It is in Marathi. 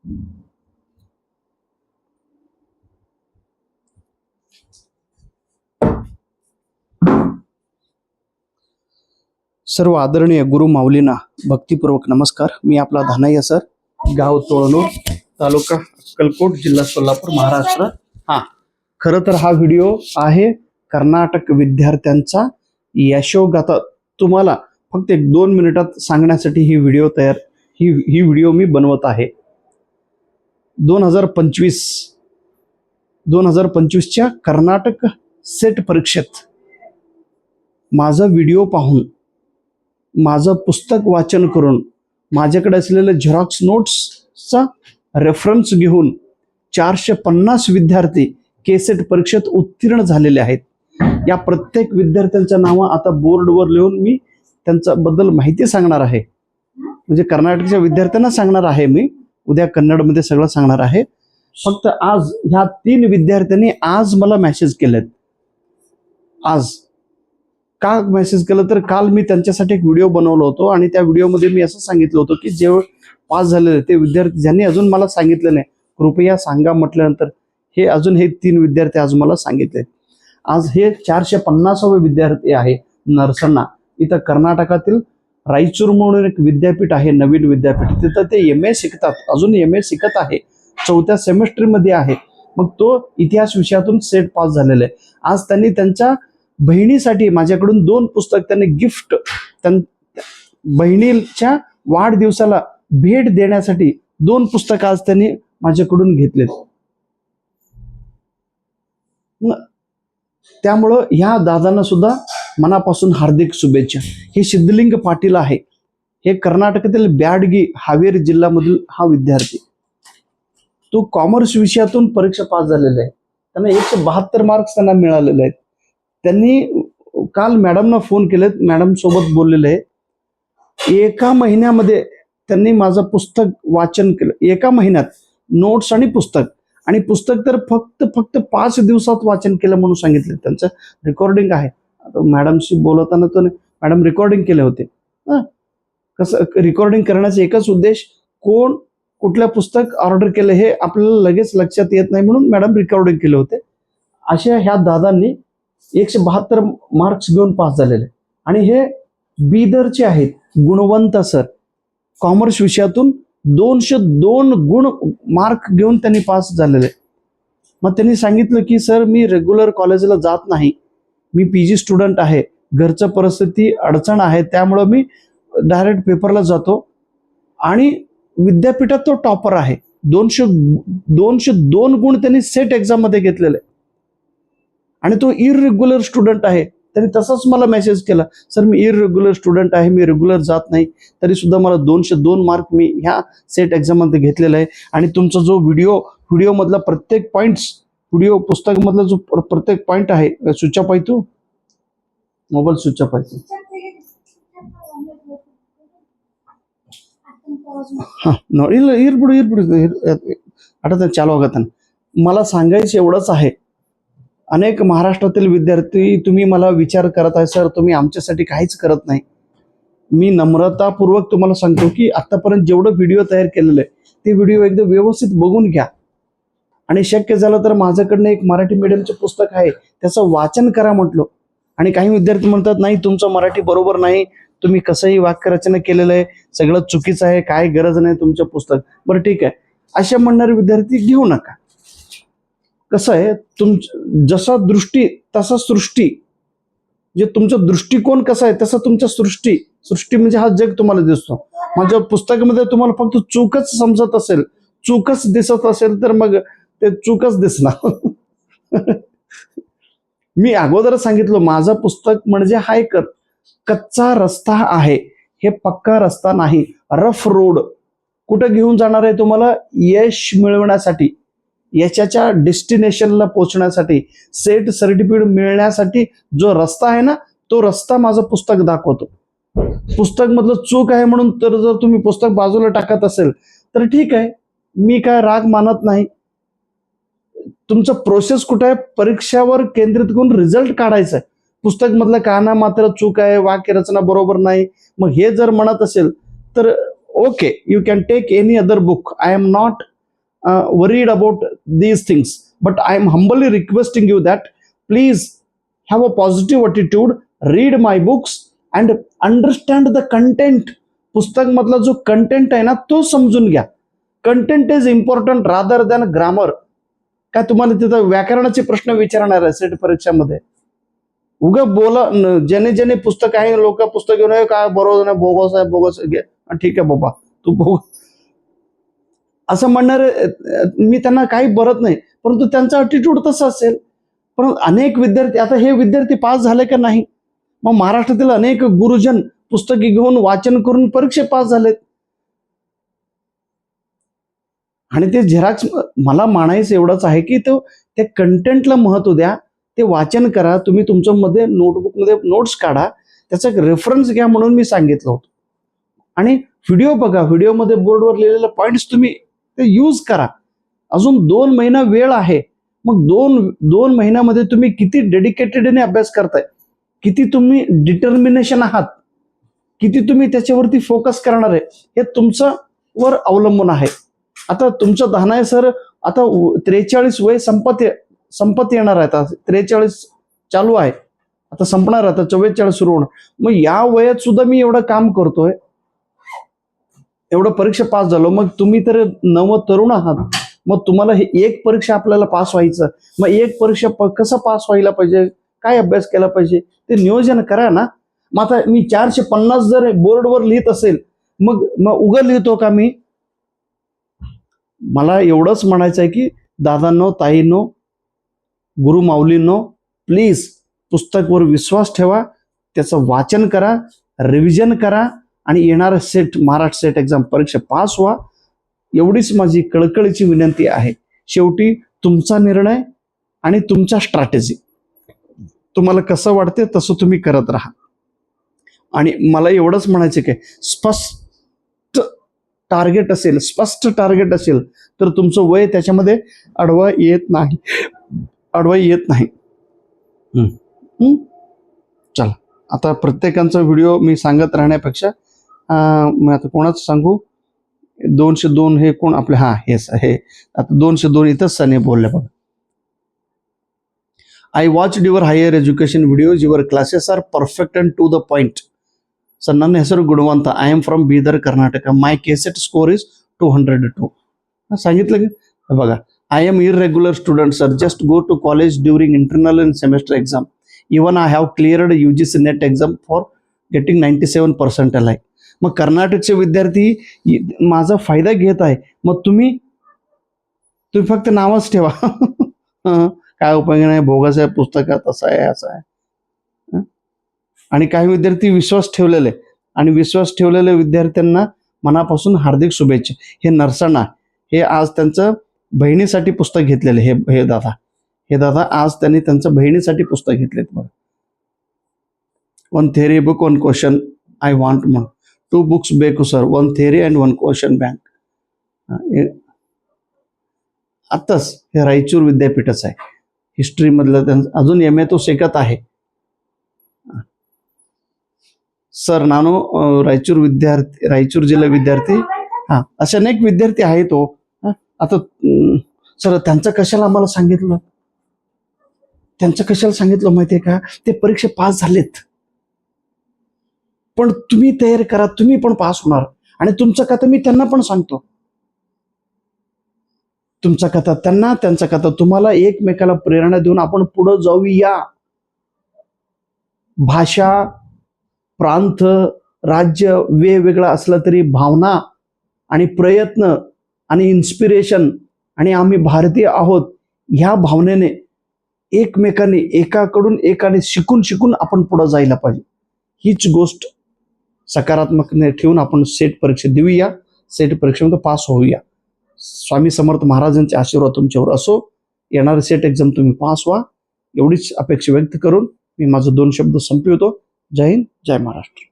सर्व आदरणीय गुरु माऊलींना भक्तिपूर्वक नमस्कार. मी आपला धनैया सर, गाव तोळनूर, तालुका अक्कलकोट, जिल्हा सोलापूर, महाराष्ट्र. खरं तर हा व्हिडिओ आहे कर्नाटक विद्यार्थ्यांचा यशोगाथा. तुम्हाला फक्त 1-2 मिनिटात सांगण्यासाठी ही व्हिडिओ मी बनवत आहे. 2025च्या कर्नाटक सेट परीक्षेत माझा व्हिडिओ पाहून, माझं पुस्तक वाचन करून, माझ्याकडे असलेले झेरॉक्स नोट्सचा रेफरन्स घेऊन 450 विद्यार्थी केसेट परीक्षेत उत्तीर्ण झालेले आहेत. या प्रत्येक विद्यार्थ्यांच्या नावं आता बोर्डवर लिहून मी त्यांच्याबद्दल माहिती सांगणार आहे. म्हणजे कर्नाटकच्या विद्यार्थ्यांना सांगणार आहे. मी उद्या कन्नडमध्ये सगळं सांगणार आहे. फक्त आज ह्या 3 विद्यार्थ्यांनी आज मला मेसेज केलेत. आज का मेसेज केलं तर काल मी त्यांच्यासाठी एक व्हिडिओ बनवलो होतो आणि त्या व्हिडिओमध्ये मी असं सांगितलं होतं की जे पास झालेले ते विद्यार्थी ज्यांनी अजून मला सांगितलं नाही, कृपया सांगा म्हटल्यानंतर हे 3 विद्यार्थी आज मला सांगितले. आज हे 450वे विद्यार्थी आहे नरसन्ना. इथं कर्नाटकातील रायचूर म्हणून एक विद्यापीठ आहे, नवीन विद्यापीठ. तिथं ते MA शिकतात. अजून MA शिकत आहे, 4थ्या सेमेस्टरमध्ये आहे. मग तो इतिहास विषयातून सेट पास झालेला आहे. आज त्यांनी त्यांच्या बहिणीसाठी माझ्याकडून 2 पुस्तक त्यांनी गिफ्ट, बहिणीच्या वाढदिवसाला भेट देण्यासाठी 2 पुस्तक आज त्यांनी माझ्याकडून घेतलेत. त्यामुळं ह्या दादांना सुद्धा मनापासून हार्दिक शुभेच्छा. हे सिद्धलिंग पाटील आहे. हे कर्नाटकातील ब्याडगी, हावेरी जिल्ह्यामधील हा विद्यार्थी. तो कॉमर्स विषयातून परीक्षा पास झालेला आहे. त्यांना 172 मार्क्स त्यांना मिळालेले आहेत. त्यांनी काल मॅडमना फोन केलेत, मॅडम सोबत बोललेले आहे. 1 महिन्यामध्ये त्यांनी माझं पुस्तक वाचन केलं. 1 महिन्यात नोट्स आणि पुस्तक तर फक्त 5 दिवसात वाचन केलं म्हणून सांगितलं. त्यांचं रेकॉर्डिंग आहे. आता मॅडमशी बोलताना तो मॅडम रेकॉर्डिंग केले होते. कसं रेकॉर्डिंग करण्याचा एकच उद्देश, कुठलं पुस्तक ऑर्डर केलं हे आपल्याला लगेच लक्षात येत नाही म्हणून मॅडम रेकॉर्डिंग केले होते. अशा ह्या दादांनी 172 मार्क्स घेऊन पास झालेले. आणि हे बीदरचे आहेत गुणवंत सर. कॉमर्स विषयातून 202 गुण मार्क घेऊन त्यांनी पास झालेले. मग त्यांनी सांगितलं की सर मी रेग्युलर कॉलेजला जात नाही, मी PG स्टुडंट आहे, घरचं परिस्थिती अडचण आहे, त्यामुळं मी डायरेक्ट पेपरला जातो. आणि विद्यापीठात तो टॉपर आहे. 202 गुण त्यांनी सेट एक्झाम मध्ये घेतलेले. आणि तो इरेग्युलर स्टुडंट आहे. त्यांनी तसाच मला मेसेज केला, सर मी इरेग्युलर स्टुडंट आहे, मी रेग्युलर जात नाही, तरी सुद्धा मला 202 मार्क मी ह्या सेट एक्झाम मध्ये घेतलेला आहे. आणि तुमचा जो व्हिडिओ मधला प्रत्येक पॉइंट्स, व्हिडिओ पुस्तक मधला जो प्रत्येक पॉइंट आहे, स्विच ऑफ आहे, तू मोबाईल स्विच ऑफ आहे. आता चालू होगा. मला सांगायचं एवढंच आहे, अनेक महाराष्ट्रातील विद्यार्थी तुम्ही मला विचार करत आहे, सर तुम्ही आमच्यासाठी काहीच करत नाही. मी नम्रतापूर्वक तुम्हाला सांगतो की आतापर्यंत जेवढं व्हिडिओ तयार केलेलं आहे ते व्हिडिओ एकदम व्यवस्थित बघून घ्या. आणि शक्य झालं तर माझ्याकडनं एक मराठी मीडियमचं पुस्तक आहे, त्याचं वाचन करा म्हटलं. आणि काही विद्यार्थी म्हणतात नाही तुमचं मराठी बरोबर नाही, तुम्ही कसंही वाक्यरचना केलेलं आहे, सगळं चुकीचं आहे, काय गरज नाही तुमचं पुस्तक. बरं ठीक आहे, अशा म्हणणारे विद्यार्थी घेऊ नका. कसं आहे, जसा दृष्टी तसा सृष्टी. जे तुमचा दृष्टिकोन कसा आहे तसं तुमच्या सृष्टी म्हणजे हा जग तुम्हाला दिसतो. माझ्या पुस्तकामध्ये तुम्हाला फक्त चूकच समजत असेल, चूकच दिसत असेल तर मग ते चूकच दिसणार. मी अगोदर सांगितलं, माझं पुस्तक म्हणजे हा एक कच्चा रस्ता आहे, हे पक्का रस्ता नाही, रफ रोड. कुठं घेऊन जाणार आहे तुम्हाला? यश मिळवण्यासाठी, यशाच्या डेस्टिनेशनला पोहोचण्यासाठी, सेट सर्टिफिकेट मिळण्यासाठी जो रस्ता आहे ना, तो रस्ता माझं पुस्तक दाखवतो. पुस्तक मधलं चूक आहे म्हणून तर जर तुम्ही पुस्तक बाजूला टाकत असेल तर ठीक आहे, मी काय राग मानत नाही. तुमचं प्रोसेस कुठं आहे? परीक्षावर केंद्रित करून रिझल्ट काढायचा आहे. पुस्तक मधलं काना मात्र चूक आहे, वाक्य रचना बरोबर नाही, मग हे जर म्हणत असेल तर okay, you can take any other book. I am not worried about these things, but I am humbly requesting you that please have a positive attitude, read my books and understand the content. पुस्तक मधला जो कंटेंट आहे ना तो समजून घ्या. Content is important rather than grammar. काय तुम्हाला तिथं व्याकरणाचे प्रश्न विचारणार आहे सेट परीक्षामध्ये? उगा बोला, ज्याने ज्याने पुस्तक आहे लोक पुस्तक घेऊन काय बरोबर नाही, बोगस आहे बोगस, ठीक आहे बाबा तू बोग असं म्हणणार. मी त्यांना काही बरत नाही, परंतु त्यांचा अटिट्यूड तसा असेल. पण अनेक विद्यार्थी, आता हे विद्यार्थी पास झाले का नाही? मग महाराष्ट्रातील अनेक गुरुजन पुस्तके घेऊन वाचन करून परीक्षे पास झालेत. आणि ते झेरॉक्स, मला मानायचं एवढंच आहे की तो त्या कंटेंटला महत्व द्या, ते वाचन करा. तुम्ही तुमच्या मध्ये नोटबुकमध्ये नोट्स काढा, त्याचा एक रेफरन्स घ्या म्हणून मी सांगितलं होतं. आणि व्हिडिओ बघा, व्हिडिओमध्ये बोर्डवर लिहिलेले पॉइंट्स तुम्ही ते यूज करा. अजून 2 महिना वेळ आहे. मग दोन महिन्यामध्ये तुम्ही किती डेडिकेटेडने अभ्यास करताय, किती तुम्ही डिटर्मिनेशन आहात, किती तुम्ही त्याच्यावरती फोकस करणार आहे, हे तुमचं वर अवलंबून आहे. आता तुमचं धानाय सर आता 43 वय संपत येणार आहे. आता 43 चालू आहे, आता संपणार, आता 44 सुरू होणार. मग या वयात सुद्धा मी एवढं काम करतोय, एवढं परीक्षा पास झालो. मग तुम्ही तर नव तरुण आहात, मग तुम्हाला हे एक परीक्षा आपल्याला पास व्हायचं, मग एक परीक्षा कसं पास व्हायला पाहिजे, काय अभ्यास केला पाहिजे ते नियोजन करा ना. मग आता मी 450 जर बोर्डवर लिहित असेल, मग उगा लिहितो का मी? मला एवढंच म्हणायचं आहे की दादांनो, ताईंनो, गुरु माऊलींनो, प्लीज पुस्तकावर विश्वास ठेवा, त्याचं वाचन करा, रिव्हिजन करा आणि येणारं महाराष्ट्र सेट एक्झाम परीक्षा पास व्हा. एवढीच माझी कळकळीची विनंती आहे. शेवटी तुमचा निर्णय आणि तुमच्या स्ट्रॅटेजी, तुम्हाला कसं वाटते तसं तुम्ही करत राहा. आणि मला एवढंच म्हणायचं की स्पष्ट टार्गेट असेल तर तुमचं वय त्याच्यामध्ये अडवा येत नाही. चला, आता प्रत्येकाचा व्हिडिओ मी सांगत राहण्यापेक्षा मी आता कोणाच सांगू, 202 हे कोण आपले, हेच आहे. आता 202 इथंच सने बोलले बघा. I watched your higher education videos. Your classes are perfect and to the point. So, ನನ್ನ ಹೆಸರು ಗುಣವಂತ. I am from Bidar, Karnataka. My KCET score is 202. सांगितलं की बघा, I am irregular student, sir. Just go to college during internal and semester exam. Even I have cleared UGC NET exam for getting 97% आहे. मग कर्नाटकचे विद्यार्थी माझा फायदा घेत आहे. मग तुम्ही फक्त नावच ठेवा. काय उपयोग नाही, भोगस आहे, पुस्तकात असं आहे असं आहे. आणि काही विद्यार्थी विश्वास ठेवलेले, आणि विश्वास ठेवलेल्या विद्यार्थ्यांना मनापासून हार्दिक शुभेच्छा. हे नरसणा, हे आज त्यांचं बहिणीसाठी पुस्तक घेतलेले, हे दादा आज त्यांनी त्यांच्या बहिणीसाठी पुस्तक घेतलेत. बघा, 1 theory book 1 question I want more. 2 books ಬೇಕು sir, 1 theory and 1 question bank. आत्ताच हे रायचूर विद्यापीठच आहे, हिस्ट्री मधलं त्यांचं. अजून MA तो शिकत आहे. सर ನಾನು रायचूर जिल्हा विद्यार्थी. असे अनेक विद्यार्थी आहेत. आता सर त्यांचं कशाला आम्हाला सांगितलं, माहितीये का? ते परीक्षा पास झालेत, पण तुम्ही तयारी करा, तुम्ही पण पास होणार. आणि तुमचं कथा मी त्यांना पण सांगतो, तुमचा कथा त्यांना, त्यांचा कथा तुम्हाला, एकमेकाला प्रेरणा देऊन आपण पुढे जाऊया. भाषा, प्रांत, राज्य वेगवेगळा असला तरी भावना आणि प्रयत्न आणि इन्स्पिरेशन आणि आम्ही भारतीय आहोत ह्या भावनेने एकमेकांनी, एकाने शिकून आपण पुढे जायला पाहिजे. हीच गोष्ट सकारात्मकने ठेवून आपण सेट परीक्षा देऊया, सेट परीक्षेमध्ये पास होऊया. स्वामी समर्थ महाराजांचे आशीर्वाद तुमच्यावर असो. येणारे सेट एक्झाम तुम्ही पास व्हा, एवढीच अपेक्षा व्यक्त करून मी माझं 2 शब्द संपवितो. जय हिंद, जय महाराष्ट्र.